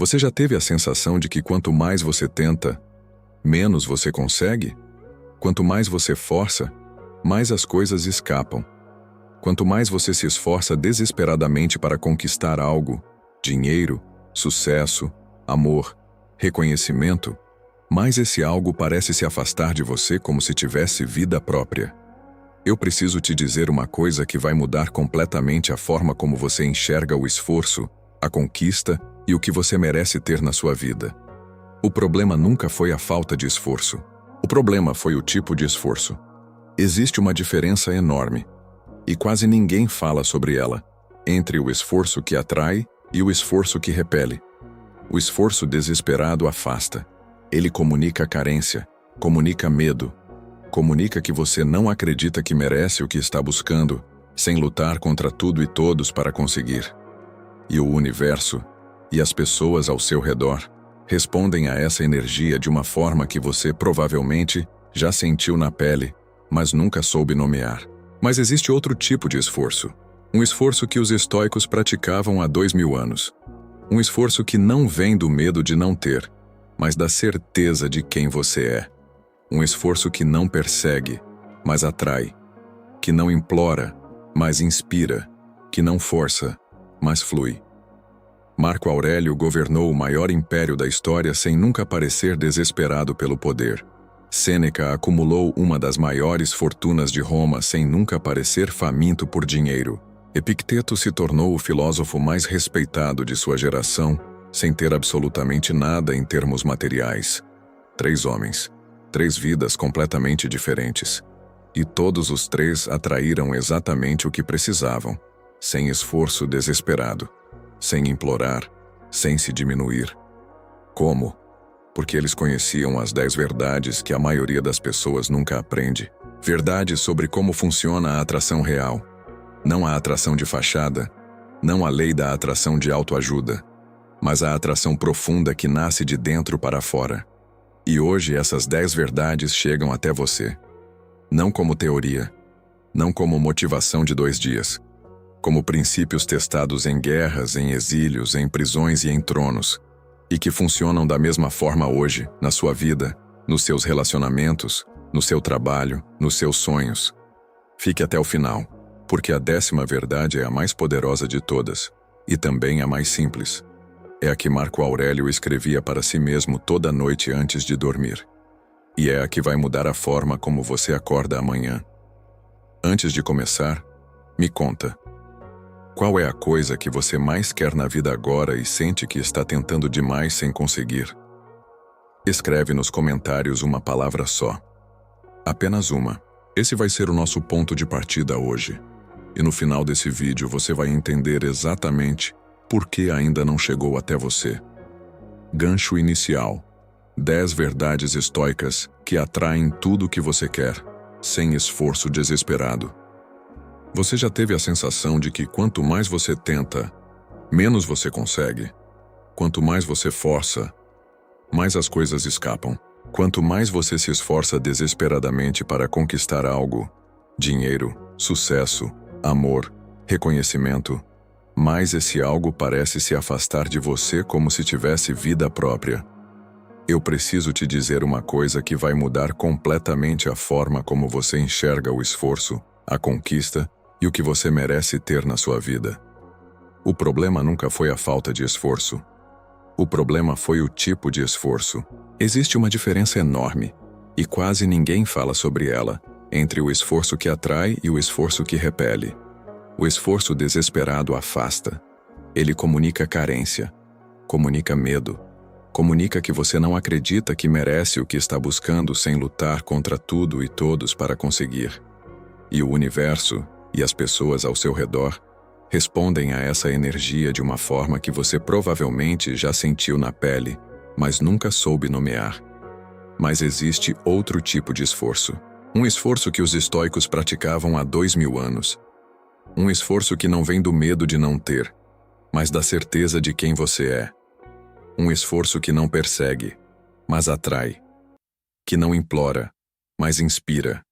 Você já teve a sensação de que quanto mais você tenta, menos você consegue? Quanto mais você força, mais as coisas escapam. Quanto mais você se esforça desesperadamente para conquistar algo, dinheiro, sucesso, amor, reconhecimento, mais esse algo parece se afastar de você como se tivesse vida própria. Eu preciso te dizer uma coisa que vai mudar completamente a forma como você enxerga o esforço, a conquista e o que você merece ter na sua vida. O problema nunca foi a falta de esforço. O problema foi o tipo de esforço. Existe uma diferença enorme, e quase ninguém fala sobre ela, entre o esforço que atrai e o esforço que repele. O esforço desesperado afasta. Ele comunica carência, comunica medo, comunica que você não acredita que merece o que está buscando, sem lutar contra tudo e todos para conseguir. E o universo, e as pessoas ao seu redor, respondem a essa energia de uma forma que você provavelmente já sentiu na pele, mas nunca soube nomear. Mas existe outro tipo de esforço. Um esforço que os estoicos praticavam há 2000 anos. Um esforço que não vem do medo de não ter, mas da certeza de quem você é. Um esforço que não persegue, mas atrai. Que não implora, mas inspira. Que não força, mas flui. Marco Aurélio governou o maior império da história sem nunca parecer desesperado pelo poder. Sêneca acumulou uma das maiores fortunas de Roma sem nunca parecer faminto por dinheiro. Epicteto se tornou o filósofo mais respeitado de sua geração, sem ter absolutamente nada em termos materiais. 3 homens, 3 vidas completamente diferentes. E todos os 3 atraíram exatamente o que precisavam, sem esforço desesperado, sem implorar, sem se diminuir. Como? Porque eles conheciam as 10 verdades que a maioria das pessoas nunca aprende. Verdades sobre como funciona a atração real. Não a atração de fachada, não a lei da atração de autoajuda, mas a atração profunda que nasce de dentro para fora. E hoje essas 10 verdades chegam até você. Não como teoria, não como motivação de 2 dias, como princípios testados em guerras, em exílios, em prisões e em tronos, e que funcionam da mesma forma hoje, na sua vida, nos seus relacionamentos, no seu trabalho, nos seus sonhos. Fique até o final, porque a 10ª verdade é a mais poderosa de todas, e também a mais simples. É a que Marco Aurélio escrevia para si mesmo toda noite antes de dormir. E é a que vai mudar a forma como você acorda amanhã. Antes de começar, me conta. Qual é a coisa que você mais quer na vida agora e sente que está tentando demais sem conseguir? Escreve nos comentários uma palavra só. Apenas uma. Esse vai ser o nosso ponto de partida hoje. E no final desse vídeo você vai entender exatamente por que ainda não chegou até você. Gancho inicial. 10 verdades estoicas que atraem tudo o que você quer, sem esforço desesperado. Você já teve a sensação de que quanto mais você tenta, menos você consegue? Quanto mais você força, mais as coisas escapam. Quanto mais você se esforça desesperadamente para conquistar algo, dinheiro, sucesso, amor, reconhecimento, mais esse algo parece se afastar de você como se tivesse vida própria. Eu preciso te dizer uma coisa que vai mudar completamente a forma como você enxerga o esforço, a conquista e o que você merece ter na sua vida. O problema nunca foi a falta de esforço. O problema foi o tipo de esforço. Existe uma diferença enorme, e quase ninguém fala sobre ela, entre o esforço que atrai e o esforço que repele. O esforço desesperado afasta. Ele comunica carência, comunica medo, comunica que você não acredita que merece o que está buscando sem lutar contra tudo e todos para conseguir. E o universo, e as pessoas ao seu redor, respondem a essa energia de uma forma que você provavelmente já sentiu na pele, mas nunca soube nomear. Mas existe outro tipo de esforço. Um esforço que os estoicos praticavam há 2000 anos. Um esforço que não vem do medo de não ter, mas da certeza de quem você é. Um esforço que não persegue, mas atrai. Que não implora, mas inspira.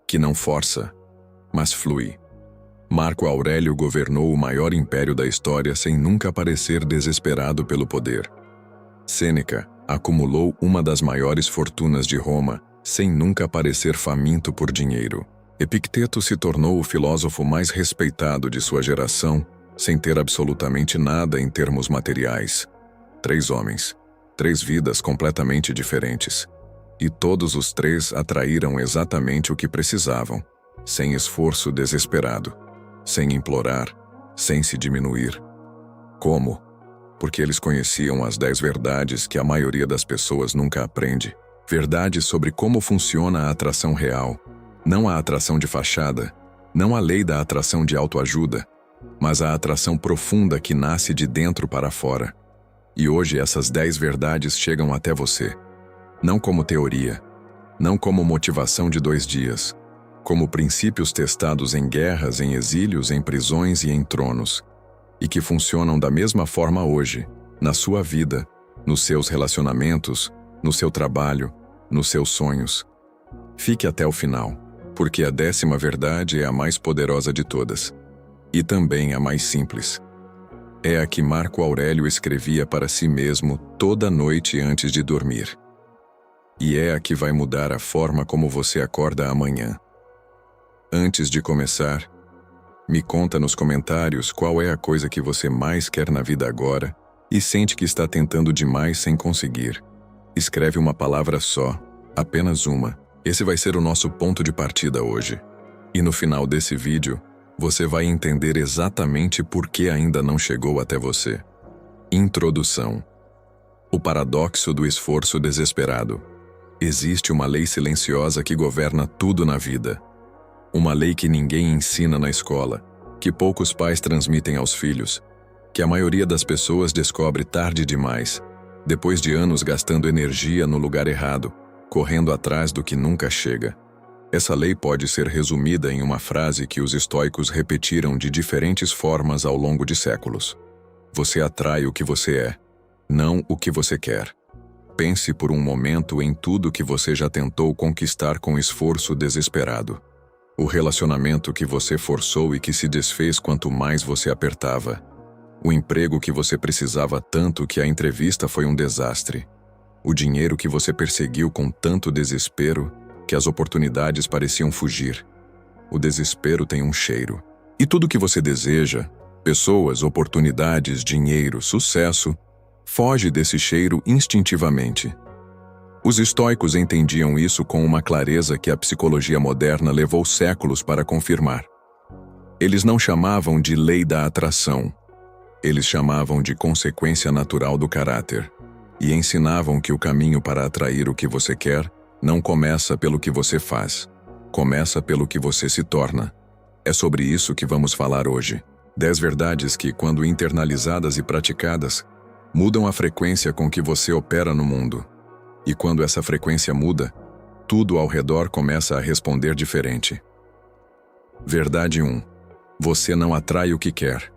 Que não força, mas flui. Marco Aurélio governou o maior império da história sem nunca parecer desesperado pelo poder. Sêneca acumulou uma das maiores fortunas de Roma sem nunca parecer faminto por dinheiro. Epicteto se tornou o filósofo mais respeitado de sua geração sem ter absolutamente nada em termos materiais. 3 homens, 3 vidas completamente diferentes. E todos os 3 atraíram exatamente o que precisavam, sem esforço desesperado, sem implorar, sem se diminuir. Como? Porque eles conheciam as 10 verdades que a maioria das pessoas nunca aprende. Verdades sobre como funciona a atração real, não a atração de fachada, não a lei da atração de autoajuda, mas a atração profunda que nasce de dentro para fora. E hoje essas 10 verdades chegam até você. Não como teoria, não como motivação de 2 dias, como princípios testados em guerras, em exílios, em prisões e em tronos, e que funcionam da mesma forma hoje, na sua vida, nos seus relacionamentos, no seu trabalho, nos seus sonhos. Fique até o final, porque a 10ª verdade é a mais poderosa de todas, e também a mais simples. É a que Marco Aurélio escrevia para si mesmo toda noite antes de dormir. E é a que vai mudar a forma como você acorda amanhã. Antes de começar, me conta nos comentários qual é a coisa que você mais quer na vida agora e sente que está tentando demais sem conseguir. Escreve uma palavra só, apenas uma. Esse vai ser o nosso ponto de partida hoje. E no final desse vídeo, você vai entender exatamente por que ainda não chegou até você. Introdução. O paradoxo do esforço desesperado. Existe uma lei silenciosa que governa tudo na vida. Uma lei que ninguém ensina na escola, que poucos pais transmitem aos filhos, que a maioria das pessoas descobre tarde demais, depois de anos gastando energia no lugar errado, correndo atrás do que nunca chega. Essa lei pode ser resumida em uma frase que os estoicos repetiram de diferentes formas ao longo de séculos. Você atrai o que você é, não o que você quer. Pense por um momento em tudo que você já tentou conquistar com esforço desesperado. O relacionamento que você forçou e que se desfez quanto mais você apertava. O emprego que você precisava tanto que a entrevista foi um desastre. O dinheiro que você perseguiu com tanto desespero que as oportunidades pareciam fugir. O desespero tem um cheiro. E tudo que você deseja, pessoas, oportunidades, dinheiro, sucesso, foge desse cheiro instintivamente. Os estoicos entendiam isso com uma clareza que a psicologia moderna levou séculos para confirmar. Eles não chamavam de lei da atração. Eles chamavam de consequência natural do caráter. E ensinavam que o caminho para atrair o que você quer não começa pelo que você faz. Começa pelo que você se torna. É sobre isso que vamos falar hoje. 10 verdades que, quando internalizadas e praticadas, mudam a frequência com que você opera no mundo. E quando essa frequência muda, tudo ao redor começa a responder diferente. Verdade 1. Você não atrai o que quer.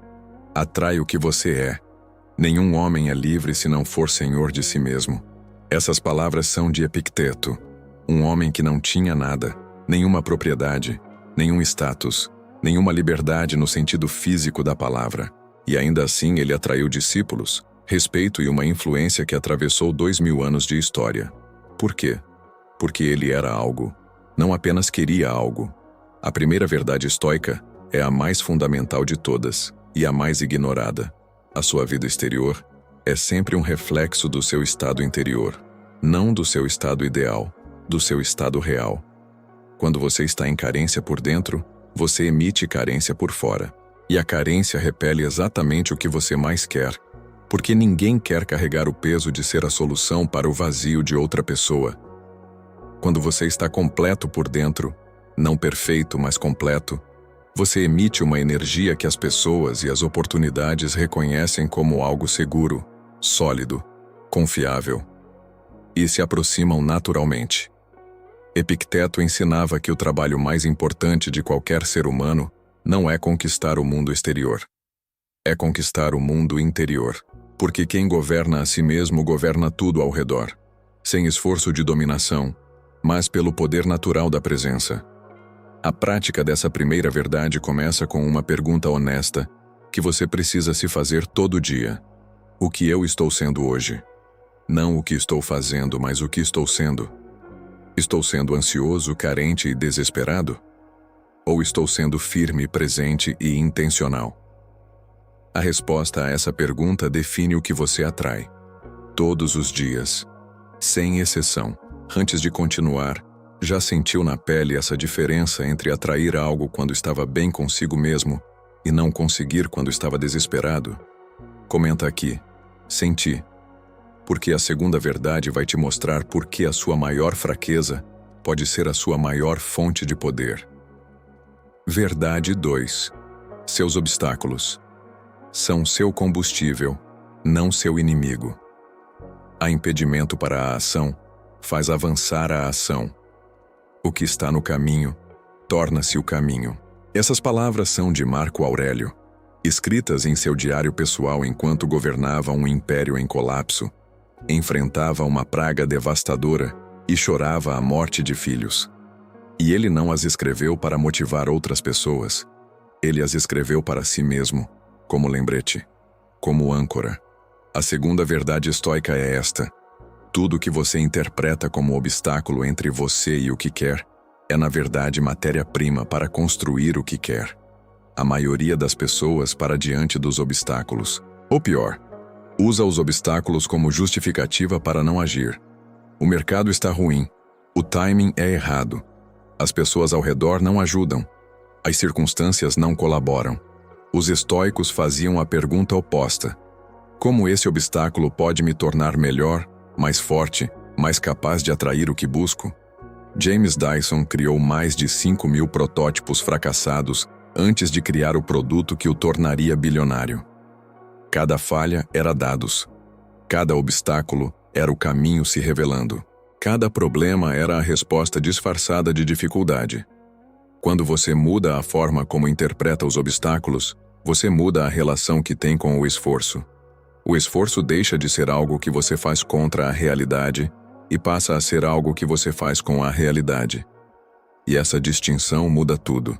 Atrai o que você é. Nenhum homem é livre se não for senhor de si mesmo. Essas palavras são de Epicteto, um homem que não tinha nada, nenhuma propriedade, nenhum status, nenhuma liberdade no sentido físico da palavra. E ainda assim ele atraiu discípulos, respeito e uma influência que atravessou 2000 anos de história. Por quê? Porque ele era algo. Não apenas queria algo. A primeira verdade estoica é a mais fundamental de todas e a mais ignorada. A sua vida exterior é sempre um reflexo do seu estado interior, não do seu estado ideal, do seu estado real. Quando você está em carência por dentro, você emite carência por fora. E a carência repele exatamente o que você mais quer, porque ninguém quer carregar o peso de ser a solução para o vazio de outra pessoa. Quando você está completo por dentro, não perfeito, mas completo, você emite uma energia que as pessoas e as oportunidades reconhecem como algo seguro, sólido, confiável, e se aproximam naturalmente. Epicteto ensinava que o trabalho mais importante de qualquer ser humano não é conquistar o mundo exterior. É conquistar o mundo interior, porque quem governa a si mesmo governa tudo ao redor, sem esforço de dominação, mas pelo poder natural da presença. A prática dessa primeira verdade começa com uma pergunta honesta que você precisa se fazer todo dia. O que eu estou sendo hoje? Não o que estou fazendo, mas o que estou sendo. Estou sendo ansioso, carente e desesperado? Ou estou sendo firme, presente e intencional? A resposta a essa pergunta define o que você atrai. Todos os dias, sem exceção. Antes de continuar, já sentiu na pele essa diferença entre atrair algo quando estava bem consigo mesmo e não conseguir quando estava desesperado? Comenta aqui. Senti. Porque a segunda verdade vai te mostrar por que a sua maior fraqueza pode ser a sua maior fonte de poder. Verdade 2. Seus obstáculos são seu combustível, não seu inimigo. Há impedimento para a ação, faz avançar a ação. O que está no caminho, torna-se o caminho. Essas palavras são de Marco Aurélio, escritas em seu diário pessoal enquanto governava um império em colapso, enfrentava uma praga devastadora e chorava a morte de filhos. E ele não as escreveu para motivar outras pessoas. Ele as escreveu para si mesmo, como lembrete, como âncora. A segunda verdade estoica é esta: tudo que você interpreta como obstáculo entre você e o que quer é na verdade matéria-prima para construir o que quer. A maioria das pessoas para diante dos obstáculos. Ou pior, usa os obstáculos como justificativa para não agir. O mercado está ruim. O timing é errado. As pessoas ao redor não ajudam. As circunstâncias não colaboram. Os estoicos faziam a pergunta oposta: como esse obstáculo pode me tornar melhor, mais forte, mais capaz de atrair o que busco? James Dyson criou mais de 5.000 protótipos fracassados antes de criar o produto que o tornaria bilionário. Cada falha era dados. Cada obstáculo era o caminho se revelando. Cada problema era a resposta disfarçada de dificuldade. Quando você muda a forma como interpreta os obstáculos, você muda a relação que tem com o esforço. O esforço deixa de ser algo que você faz contra a realidade e passa a ser algo que você faz com a realidade. E essa distinção muda tudo.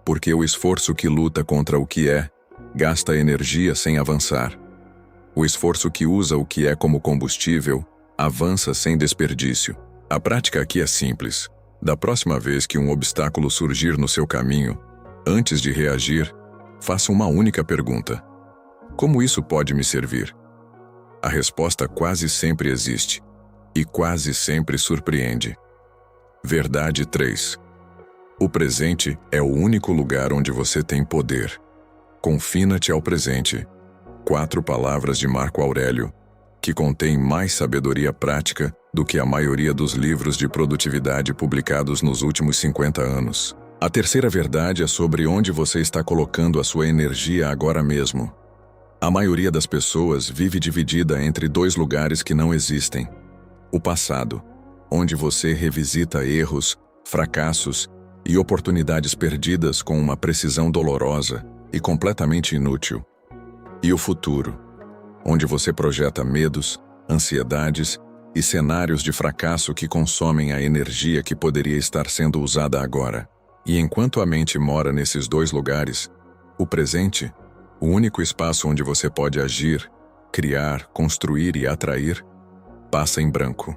Porque o esforço que luta contra o que é, gasta energia sem avançar. O esforço que usa o que é como combustível, avança sem desperdício. A prática aqui é simples. Da próxima vez que um obstáculo surgir no seu caminho, antes de reagir, faça uma única pergunta: como isso pode me servir? A resposta quase sempre existe, e quase sempre surpreende. Verdade 3. O presente é o único lugar onde você tem poder. Confina-te ao presente. 4 palavras de Marco Aurélio, que contém mais sabedoria prática do que a maioria dos livros de produtividade publicados nos últimos 50 anos. A terceira verdade é sobre onde você está colocando a sua energia agora mesmo. A maioria das pessoas vive dividida entre 2 lugares que não existem. O passado, onde você revisita erros, fracassos e oportunidades perdidas com uma precisão dolorosa e completamente inútil. E o futuro, onde você projeta medos, ansiedades e cenários de fracasso que consomem a energia que poderia estar sendo usada agora. E enquanto a mente mora nesses 2 lugares, o presente, o único espaço onde você pode agir, criar, construir e atrair, passa em branco.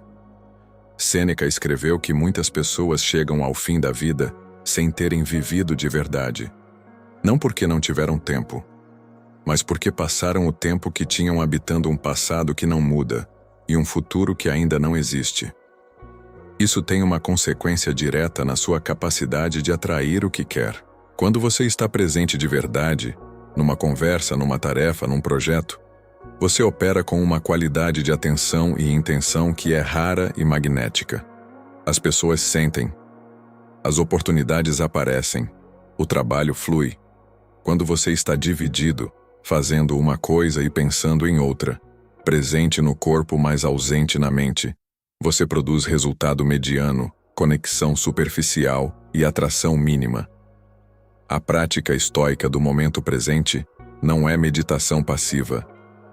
Sêneca escreveu que muitas pessoas chegam ao fim da vida sem terem vivido de verdade. Não porque não tiveram tempo, mas porque passaram o tempo que tinham habitando um passado que não muda e um futuro que ainda não existe. Isso tem uma consequência direta na sua capacidade de atrair o que quer. Quando você está presente de verdade, numa conversa, numa tarefa, num projeto, você opera com uma qualidade de atenção e intenção que é rara e magnética. As pessoas sentem. As oportunidades aparecem. O trabalho flui. Quando você está dividido, fazendo uma coisa e pensando em outra, presente no corpo mas ausente na mente, você produz resultado mediano, conexão superficial e atração mínima. A prática estoica do momento presente não é meditação passiva,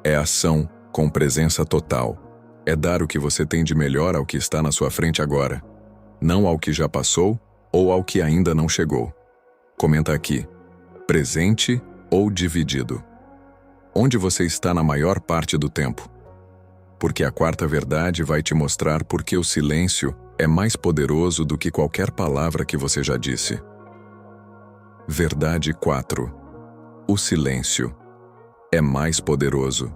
é ação com presença total. É dar o que você tem de melhor ao que está na sua frente agora, não ao que já passou ou ao que ainda não chegou. Comenta aqui: presente ou dividido? Onde você está na maior parte do tempo? Porque a quarta verdade vai te mostrar por que o silêncio é mais poderoso do que qualquer palavra que você já disse. Verdade 4. O silêncio é mais poderoso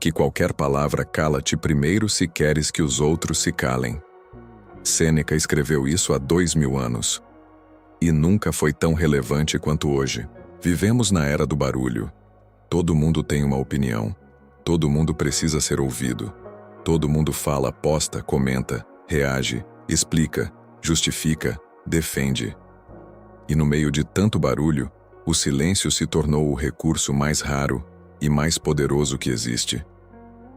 que qualquer palavra. Cala-te primeiro se queres que os outros se calem. Sêneca escreveu isso há 2000 anos. E nunca foi tão relevante quanto hoje. Vivemos na era do barulho. Todo mundo tem uma opinião. Todo mundo precisa ser ouvido. Todo mundo fala, posta, comenta, reage, explica, justifica, defende. E no meio de tanto barulho, o silêncio se tornou o recurso mais raro e mais poderoso que existe.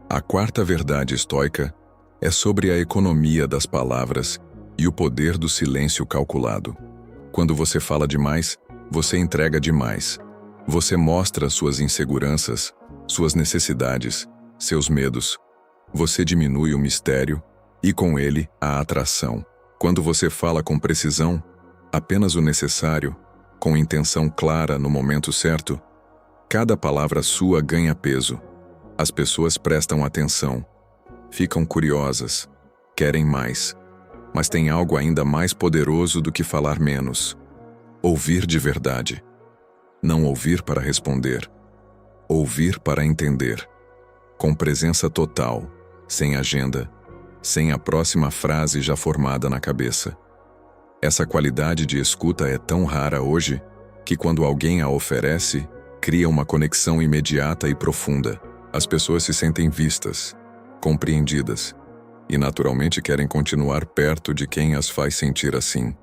A quarta verdade estoica é sobre a economia das palavras e o poder do silêncio calculado. Quando você fala demais, você entrega demais. Você mostra suas inseguranças, suas necessidades, seus medos. Você diminui o mistério e, com ele, a atração. Quando você fala com precisão, apenas o necessário, com intenção clara no momento certo, cada palavra sua ganha peso. As pessoas prestam atenção, ficam curiosas, querem mais. Mas tem algo ainda mais poderoso do que falar menos. Ouvir de verdade. Não ouvir para responder. Ouvir para entender. Com presença total, sem agenda, sem a próxima frase já formada na cabeça. Essa qualidade de escuta é tão rara hoje que quando alguém a oferece, cria uma conexão imediata e profunda. As pessoas se sentem vistas, compreendidas, e naturalmente querem continuar perto de quem as faz sentir assim.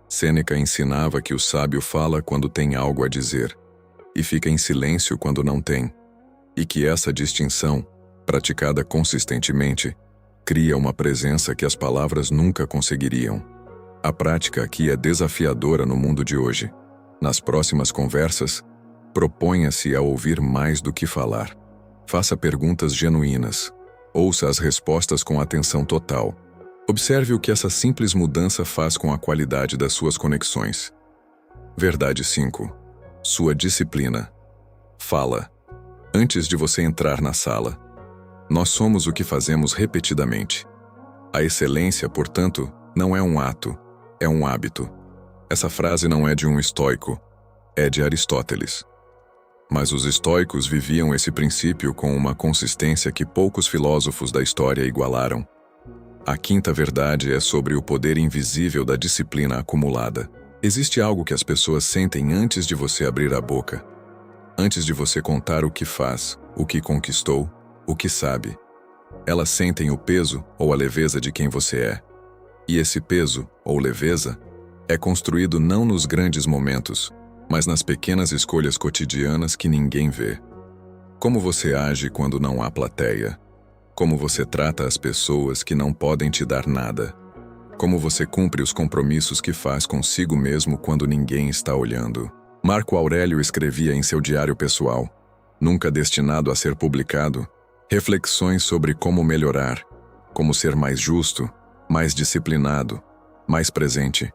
Sêneca ensinava que o sábio fala quando tem algo a dizer, e fica em silêncio quando não tem, e que essa distinção, praticada consistentemente, cria uma presença que as palavras nunca conseguiriam. A prática aqui é desafiadora no mundo de hoje. Nas próximas conversas, proponha-se a ouvir mais do que falar. Faça perguntas genuínas. Ouça as respostas com atenção total. Observe o que essa simples mudança faz com a qualidade das suas conexões. Verdade 5. Sua disciplina. Fala. Antes de você entrar na sala. Nós somos o que fazemos repetidamente. A excelência, portanto, não é um ato, é um hábito. Essa frase não é de um estoico, é de Aristóteles. Mas os estoicos viviam esse princípio com uma consistência que poucos filósofos da história igualaram. A quinta verdade é sobre o poder invisível da disciplina acumulada. Existe algo que as pessoas sentem antes de você abrir a boca. Antes de você contar o que faz, o que conquistou, o que sabe. Elas sentem o peso ou a leveza de quem você é. E esse peso, ou leveza, é construído não nos grandes momentos, mas nas pequenas escolhas cotidianas que ninguém vê. Como você age quando não há plateia? Como você trata as pessoas que não podem te dar nada? Como você cumpre os compromissos que faz consigo mesmo quando ninguém está olhando? Marco Aurélio escrevia em seu diário pessoal, nunca destinado a ser publicado, reflexões sobre como melhorar, como ser mais justo, mais disciplinado, mais presente.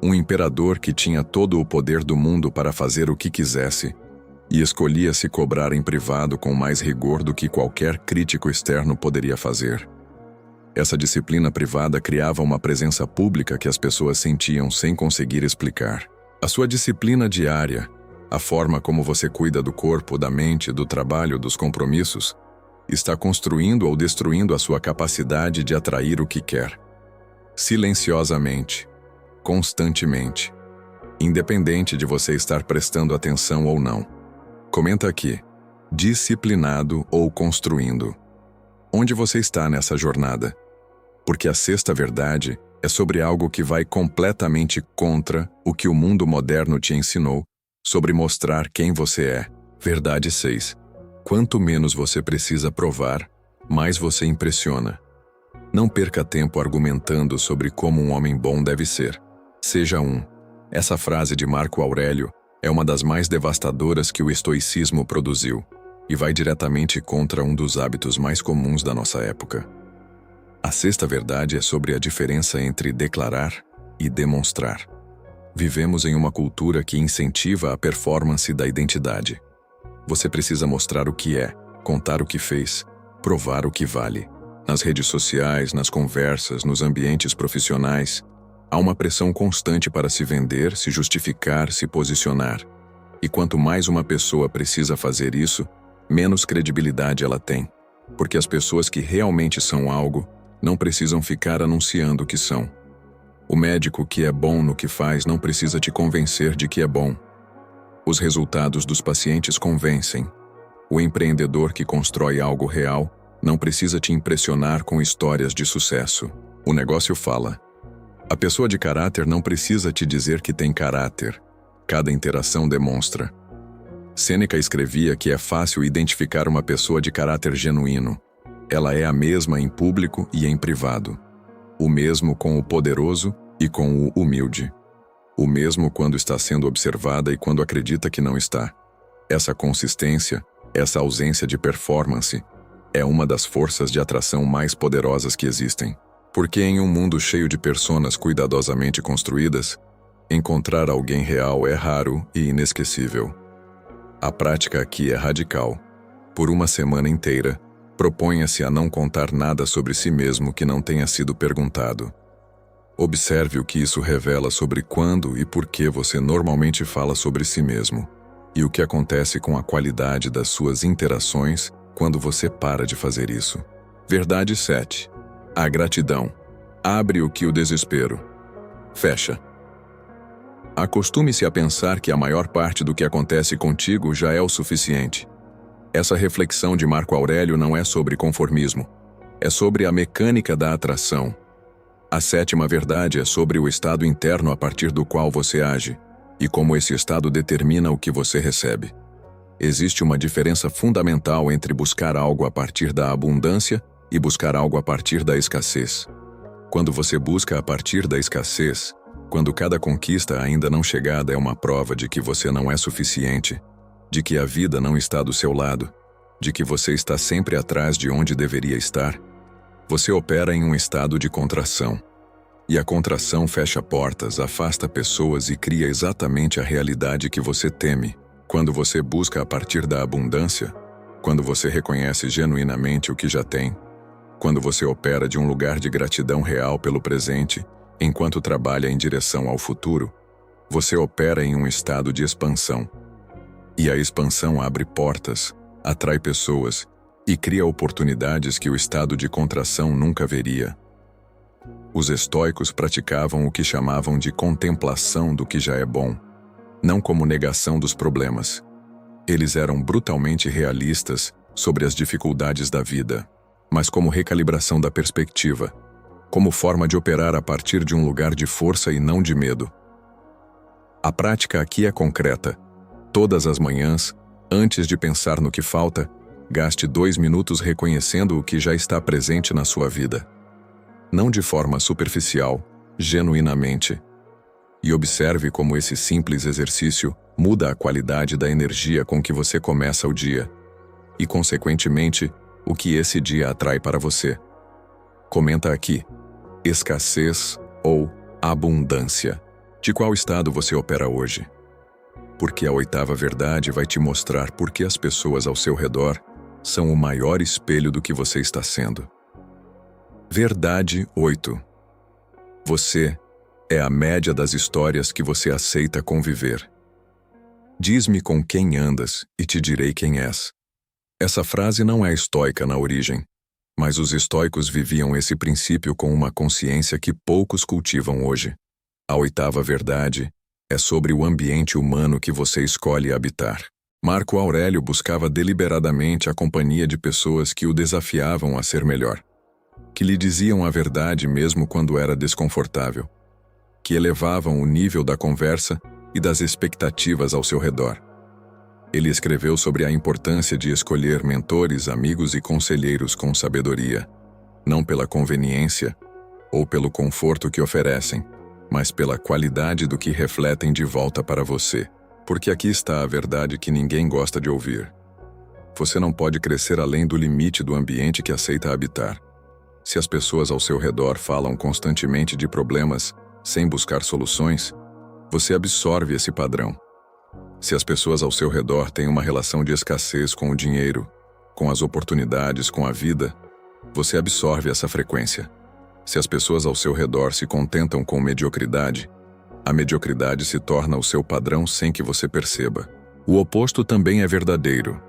Um imperador que tinha todo o poder do mundo para fazer o que quisesse e escolhia se cobrar em privado com mais rigor do que qualquer crítico externo poderia fazer. Essa disciplina privada criava uma presença pública que as pessoas sentiam sem conseguir explicar. A sua disciplina diária, a forma como você cuida do corpo, da mente, do trabalho, dos compromissos, está construindo ou destruindo a sua capacidade de atrair o que quer. Silenciosamente, constantemente, independente de você estar prestando atenção ou não. Comenta aqui, disciplinado ou construindo. Onde você está nessa jornada? Porque a sexta verdade é sobre algo que vai completamente contra o que o mundo moderno te ensinou sobre mostrar quem você é. Verdade 6. Quanto menos você precisa provar, mais você impressiona. Não perca tempo argumentando sobre como um homem bom deve ser. Seja um. Essa frase de Marco Aurélio é uma das mais devastadoras que o estoicismo produziu e vai diretamente contra um dos hábitos mais comuns da nossa época. A sexta verdade é sobre a diferença entre declarar e demonstrar. Vivemos em uma cultura que incentiva a performance da identidade. Você precisa mostrar o que é, contar o que fez, provar o que vale. Nas redes sociais, nas conversas, nos ambientes profissionais, há uma pressão constante para se vender, se justificar, se posicionar. E quanto mais uma pessoa precisa fazer isso, menos credibilidade ela tem. Porque as pessoas que realmente são algo não precisam ficar anunciando que são. O médico que é bom no que faz não precisa te convencer de que é bom. Os resultados dos pacientes convencem. O empreendedor que constrói algo real não precisa te impressionar com histórias de sucesso. O negócio fala. A pessoa de caráter não precisa te dizer que tem caráter. Cada interação demonstra. Sêneca escrevia que é fácil identificar uma pessoa de caráter genuíno. Ela é a mesma em público e em privado. O mesmo com o poderoso e com o humilde. O mesmo quando está sendo observada e quando acredita que não está. Essa consistência, essa ausência de performance, é uma das forças de atração mais poderosas que existem. Porque em um mundo cheio de personas cuidadosamente construídas, encontrar alguém real é raro e inesquecível. A prática aqui é radical. Por uma semana inteira, proponha-se a não contar nada sobre si mesmo que não tenha sido perguntado. Observe o que isso revela sobre quando e por que você normalmente fala sobre si mesmo, e o que acontece com a qualidade das suas interações quando você para de fazer isso. Verdade 7. A gratidão. Abre o que o desespero fecha. Acostume-se a pensar que a maior parte do que acontece contigo já é o suficiente. Essa reflexão de Marco Aurélio não é sobre conformismo. É sobre a mecânica da atração. A sétima verdade é sobre o estado interno a partir do qual você age, e como esse estado determina o que você recebe. Existe uma diferença fundamental entre buscar algo a partir da abundância e buscar algo a partir da escassez. Quando você busca a partir da escassez, quando cada conquista ainda não chegada é uma prova de que você não é suficiente, de que a vida não está do seu lado, de que você está sempre atrás de onde deveria estar, você opera em um estado de contração. E a contração fecha portas, afasta pessoas e cria exatamente a realidade que você teme. Quando você busca a partir da abundância, quando você reconhece genuinamente o que já tem, quando você opera de um lugar de gratidão real pelo presente, enquanto trabalha em direção ao futuro, você opera em um estado de expansão. E a expansão abre portas, atrai pessoas e cria oportunidades que o estado de contração nunca veria. Os estoicos praticavam o que chamavam de contemplação do que já é bom, não como negação dos problemas. Eles eram brutalmente realistas sobre as dificuldades da vida, mas como recalibração da perspectiva, como forma de operar a partir de um lugar de força e não de medo. A prática aqui é concreta. Todas as manhãs, antes de pensar no que falta, gaste 2 minutos reconhecendo o que já está presente na sua vida. Não de forma superficial, genuinamente. E observe como esse simples exercício muda a qualidade da energia com que você começa o dia. E, consequentemente, o que esse dia atrai para você. Comenta aqui: escassez ou abundância. De qual estado você opera hoje? Porque a 8ª verdade vai te mostrar por que as pessoas ao seu redor são o maior espelho do que você está sendo. Verdade 8. Você é a média das histórias que você aceita conviver. Diz-me com quem andas e te direi quem és. Essa frase não é estoica na origem, mas os estoicos viviam esse princípio com uma consciência que poucos cultivam hoje. A 8ª verdade é sobre o ambiente humano que você escolhe habitar. Marco Aurélio buscava deliberadamente a companhia de pessoas que o desafiavam a ser melhor, que lhe diziam a verdade mesmo quando era desconfortável, que elevavam o nível da conversa e das expectativas ao seu redor. Ele escreveu sobre a importância de escolher mentores, amigos e conselheiros com sabedoria, não pela conveniência ou pelo conforto que oferecem, mas pela qualidade do que refletem de volta para você. Porque aqui está a verdade que ninguém gosta de ouvir. Você não pode crescer além do limite do ambiente que aceita habitar. Se as pessoas ao seu redor falam constantemente de problemas, sem buscar soluções, você absorve esse padrão. Se as pessoas ao seu redor têm uma relação de escassez com o dinheiro, com as oportunidades, com a vida, você absorve essa frequência. Se as pessoas ao seu redor se contentam com mediocridade, a mediocridade se torna o seu padrão sem que você perceba. O oposto também é verdadeiro.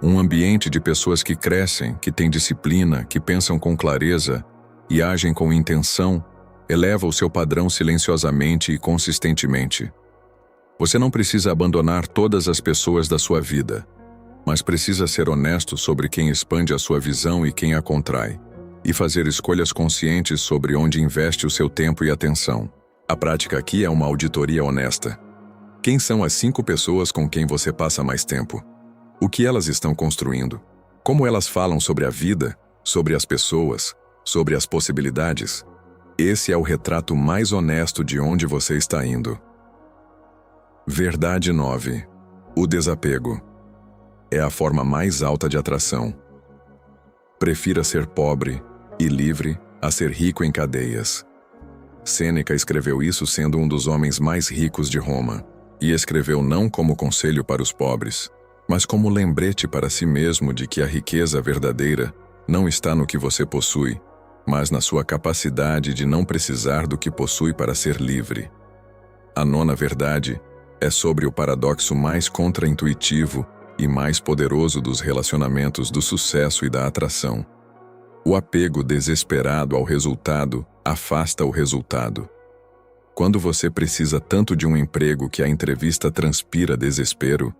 Um ambiente de pessoas que crescem, que têm disciplina, que pensam com clareza e agem com intenção, eleva o seu padrão silenciosamente e consistentemente. Você não precisa abandonar todas as pessoas da sua vida, mas precisa ser honesto sobre quem expande a sua visão e quem a contrai, e fazer escolhas conscientes sobre onde investe o seu tempo e atenção. A prática aqui é uma auditoria honesta. Quem são as 5 pessoas com quem você passa mais tempo? O que elas estão construindo? Como elas falam sobre a vida, sobre as pessoas, sobre as possibilidades? Esse é o retrato mais honesto de onde você está indo. Verdade 9. O desapego é a forma mais alta de atração. Prefira ser pobre e livre a ser rico em cadeias. Sêneca escreveu isso sendo um dos homens mais ricos de Roma, e escreveu não como conselho para os pobres, mas como lembrete para si mesmo de que a riqueza verdadeira não está no que você possui, mas na sua capacidade de não precisar do que possui para ser livre. A 9ª verdade é sobre o paradoxo mais contraintuitivo e mais poderoso dos relacionamentos do sucesso e da atração. O apego desesperado ao resultado afasta o resultado. Quando você precisa tanto de um emprego que a entrevista transpira desespero,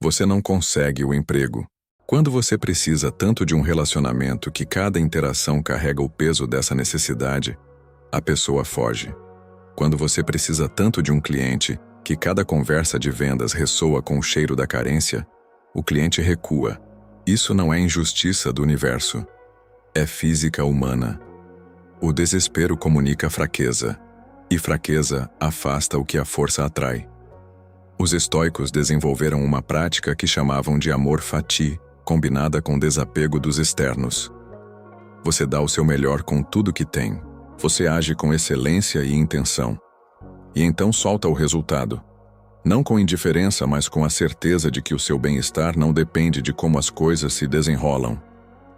você não consegue o emprego. Quando você precisa tanto de um relacionamento que cada interação carrega o peso dessa necessidade, a pessoa foge. Quando você precisa tanto de um cliente que cada conversa de vendas ressoa com o cheiro da carência, o cliente recua. Isso não é injustiça do universo. É física humana. O desespero comunica fraqueza, e fraqueza afasta o que a força atrai. Os estoicos desenvolveram uma prática que chamavam de amor fati, combinada com desapego dos externos. Você dá o seu melhor com tudo que tem. Você age com excelência e intenção. E então solta o resultado. Não com indiferença, mas com a certeza de que o seu bem-estar não depende de como as coisas se desenrolam.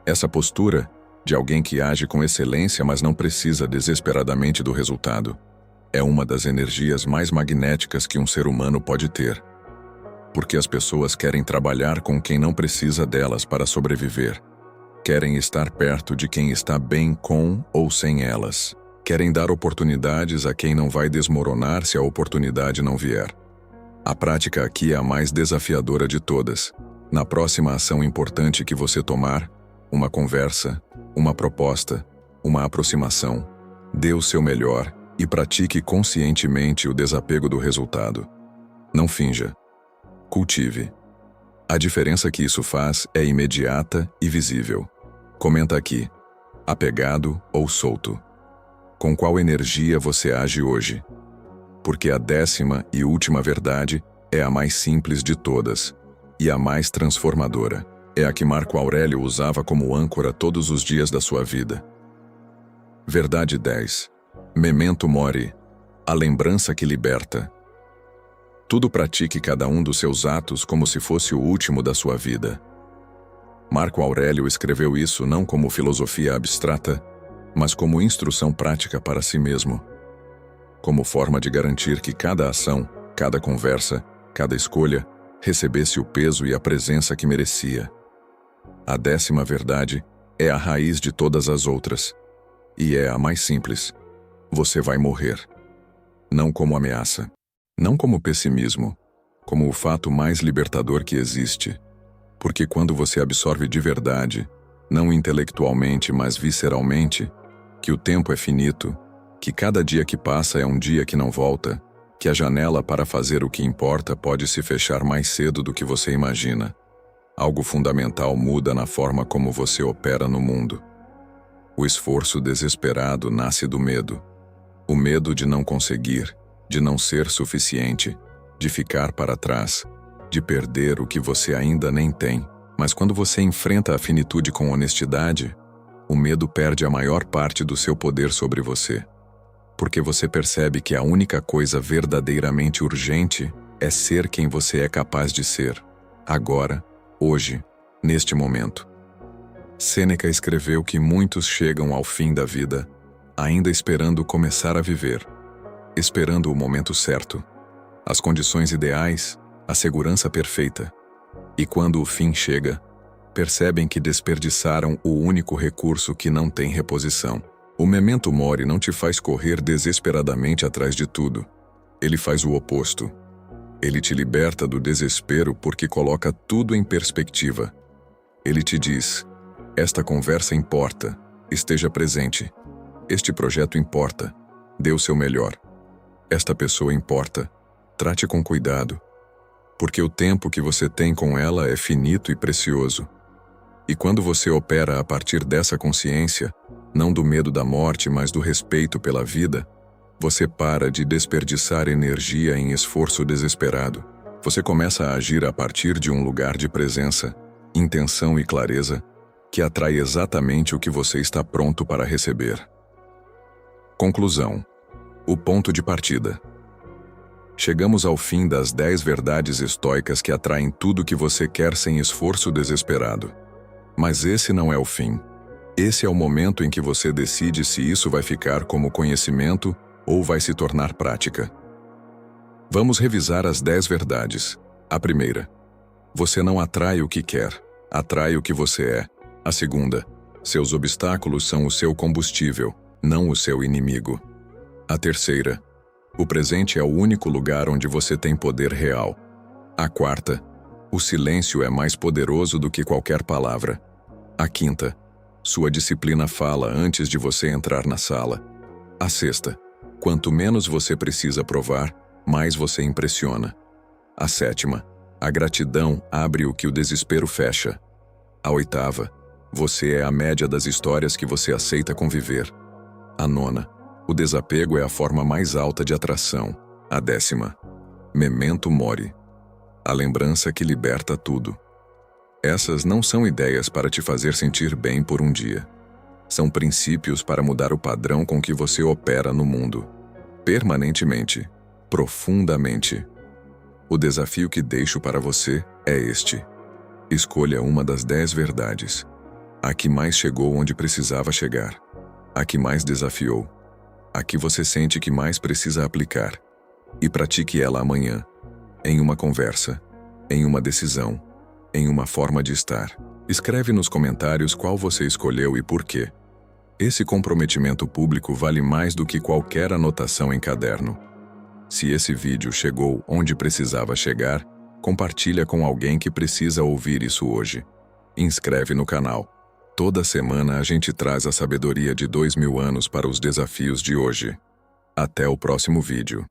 Essa postura, de alguém que age com excelência, mas não precisa desesperadamente do resultado, é uma das energias mais magnéticas que um ser humano pode ter. Porque as pessoas querem trabalhar com quem não precisa delas para sobreviver. Querem estar perto de quem está bem com ou sem elas. Querem dar oportunidades a quem não vai desmoronar se a oportunidade não vier. A prática aqui é a mais desafiadora de todas. Na próxima ação importante que você tomar, uma conversa, uma proposta, uma aproximação, dê o seu melhor e pratique conscientemente o desapego do resultado. Não finja. Cultive. A diferença que isso faz é imediata e visível. Comenta aqui: apegado ou solto? Com qual energia você age hoje? Porque a 10ª e última verdade é a mais simples de todas e a mais transformadora. É a que Marco Aurélio usava como âncora todos os dias da sua vida. Verdade 10. Memento mori. A lembrança que liberta. Tudo pratique cada um dos seus atos como se fosse o último da sua vida. Marco Aurélio escreveu isso não como filosofia abstrata, mas como instrução prática para si mesmo. Como forma de garantir que cada ação, cada conversa, cada escolha, recebesse o peso e a presença que merecia. A 10ª verdade é a raiz de todas as outras, e é a mais simples. Você vai morrer. Não como ameaça, não como pessimismo, como o fato mais libertador que existe. Porque quando você absorve de verdade, não intelectualmente, mas visceralmente, que o tempo é finito, que cada dia que passa é um dia que não volta, que a janela para fazer o que importa pode se fechar mais cedo do que você imagina, algo fundamental muda na forma como você opera no mundo. O esforço desesperado nasce do medo. O medo de não conseguir, de não ser suficiente, de ficar para trás, de perder o que você ainda nem tem. Mas quando você enfrenta a finitude com honestidade, o medo perde a maior parte do seu poder sobre você. Porque você percebe que a única coisa verdadeiramente urgente é ser quem você é capaz de ser. Agora, hoje, neste momento. Sêneca escreveu que muitos chegam ao fim da vida ainda esperando começar a viver, esperando o momento certo, as condições ideais, a segurança perfeita. E quando o fim chega, percebem que desperdiçaram o único recurso que não tem reposição. O memento mori não te faz correr desesperadamente atrás de tudo. Ele faz o oposto. Ele te liberta do desespero porque coloca tudo em perspectiva. Ele te diz: esta conversa importa, esteja presente. Este projeto importa, dê o seu melhor. Esta pessoa importa, trate com cuidado. Porque o tempo que você tem com ela é finito e precioso. E quando você opera a partir dessa consciência, não do medo da morte, mas do respeito pela vida, você para de desperdiçar energia em esforço desesperado. Você começa a agir a partir de um lugar de presença, intenção e clareza, que atrai exatamente o que você está pronto para receber. Conclusão. O ponto de partida. Chegamos ao fim das 10 verdades estoicas que atraem tudo que você quer sem esforço desesperado. Mas esse não é o fim. Esse é o momento em que você decide se isso vai ficar como conhecimento ou vai se tornar prática. Vamos revisar as 10 verdades. A primeira: você não atrai o que quer, atrai o que você é. A segunda: seus obstáculos são o seu combustível, não o seu inimigo. A terceira: o presente é o único lugar onde você tem poder real. A quarta: o silêncio é mais poderoso do que qualquer palavra. A quinta: sua disciplina fala antes de você entrar na sala. A sexta: quanto menos você precisa provar, mais você impressiona. A sétima: a gratidão abre o que o desespero fecha. A oitava: você é a média das histórias que você aceita conviver. A nona: o desapego é a forma mais alta de atração. A 10ª: memento mori. A lembrança que liberta tudo. Essas não são ideias para te fazer sentir bem por um dia. São princípios para mudar o padrão com que você opera no mundo. Permanentemente, profundamente. O desafio que deixo para você é este. Escolha uma das 10 verdades. A que mais chegou onde precisava chegar. A que mais desafiou. A que você sente que mais precisa aplicar. E pratique ela amanhã. Em uma conversa. Em uma decisão. Em uma forma de estar. Escreve nos comentários qual você escolheu e por quê. Esse comprometimento público vale mais do que qualquer anotação em caderno. Se esse vídeo chegou onde precisava chegar, compartilha com alguém que precisa ouvir isso hoje. Inscreve no canal. Toda semana a gente traz a sabedoria de 2000 anos para os desafios de hoje. Até o próximo vídeo.